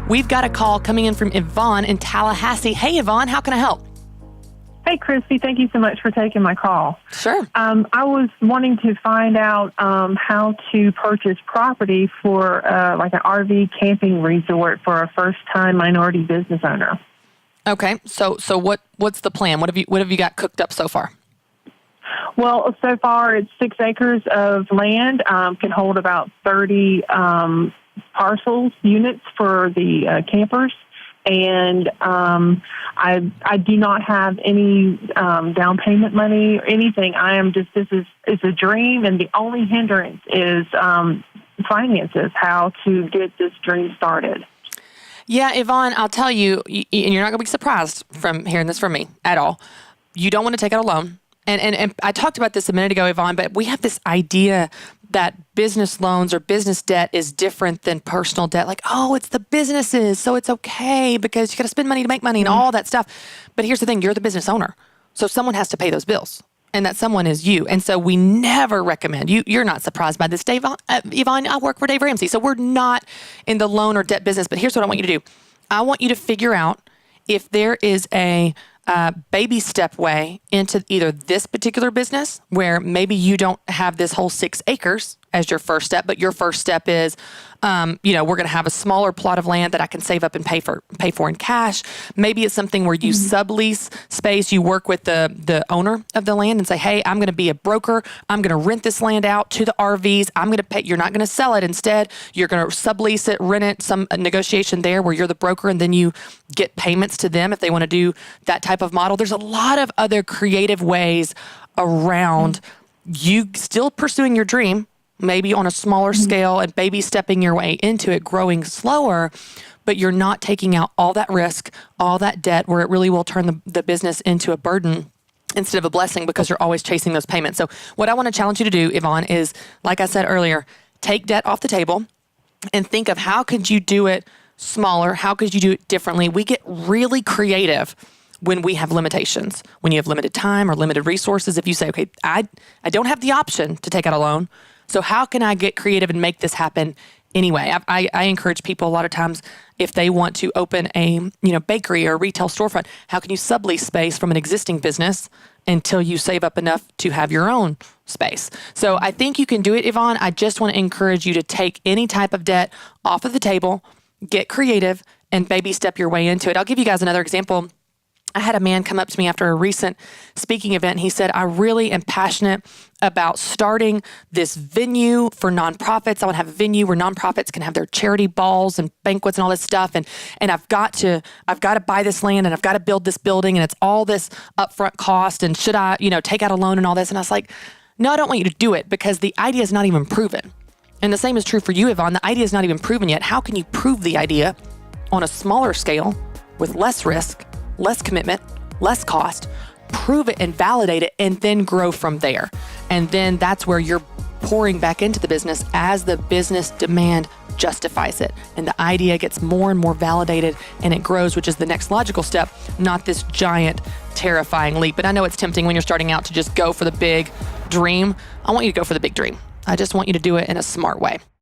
We've got a call coming in from Yvonne in Tallahassee. Hey, Yvonne, how can I help? Hey, Christy, thank you so much for taking my call. Sure. I was wanting to find out how to purchase property for like an RV camping resort for a first-time minority business owner. Okay, so what's the plan? What have you got cooked up so far? Well, so far it's 6 acres of land, can hold about 30 parcels, units for the campers. And I do not have any down payment money or anything. It's a dream, and the only hindrance is finances, how to get this dream started. Yeah, Yvonne, I'll tell you, and you're not going to be surprised from hearing this from me at all. You don't want to take out a loan. And I talked about this a minute ago, Yvonne, but we have this idea that business loans or business debt is different than personal debt. Like, oh, it's the businesses, so it's okay because you got to spend money to make money and all that stuff. But here's the thing, you're the business owner. So someone has to pay those bills. And that someone is you. And so we never recommend, you're not surprised by this, Yvonne, I work for Dave Ramsey. So we're not in the loan or debt business. But here's what I want you to do. I want you to figure out if there is a baby step way into either this particular business where maybe you don't have this whole 6 acres as your first step, but your first step is, we're going to have a smaller plot of land that I can save up and pay for in cash. Maybe it's something where you sublease space. You work with the owner of the land and say, hey, I'm going to be a broker. I'm going to rent this land out to the RVs. I'm going to pay. You're not going to sell it. Instead, you're going to sublease it, rent it, some negotiation there where you're the broker, and then you get payments to them if they want to do that type of model. There's a lot of other creative ways around you still pursuing your dream, maybe on a smaller scale and baby stepping your way into it, growing slower, but you're not taking out all that risk, all that debt where it really will turn the business into a burden instead of a blessing because you're always chasing those payments. So what I want to challenge you to do, Yvonne, is, like I said earlier, take debt off the table and think of how could you do it smaller? How could you do it differently? We get really creative when we have limitations, when you have limited time or limited resources. If you say, okay, I don't have the option to take out a loan, so how can I get creative and make this happen anyway? I encourage people a lot of times if they want to open a bakery or a retail storefront, how can you sublease space from an existing business until you save up enough to have your own space? So I think you can do it, Yvonne. I just want to encourage you to take any type of debt off of the table, get creative, and baby step your way into it. I'll give you guys another example. I had a man come up to me after a recent speaking event, and he said, I really am passionate about starting this venue for nonprofits. I want to have a venue where nonprofits can have their charity balls and banquets and all this stuff. And I've got to buy this land, and I've got to build this building, and it's all this upfront cost. And should I, take out a loan and all this? And I was like, no, I don't want you to do it because the idea is not even proven. And the same is true for you, Yvonne. The idea is not even proven yet. How can you prove the idea on a smaller scale with less risk, less commitment, less cost, prove it and validate it, and then grow from there? And then that's where you're pouring back into the business as the business demand justifies it. And the idea gets more and more validated and it grows, which is the next logical step, not this giant, terrifying leap. But I know it's tempting when you're starting out to just go for the big dream. I want you to go for the big dream. I just want you to do it in a smart way.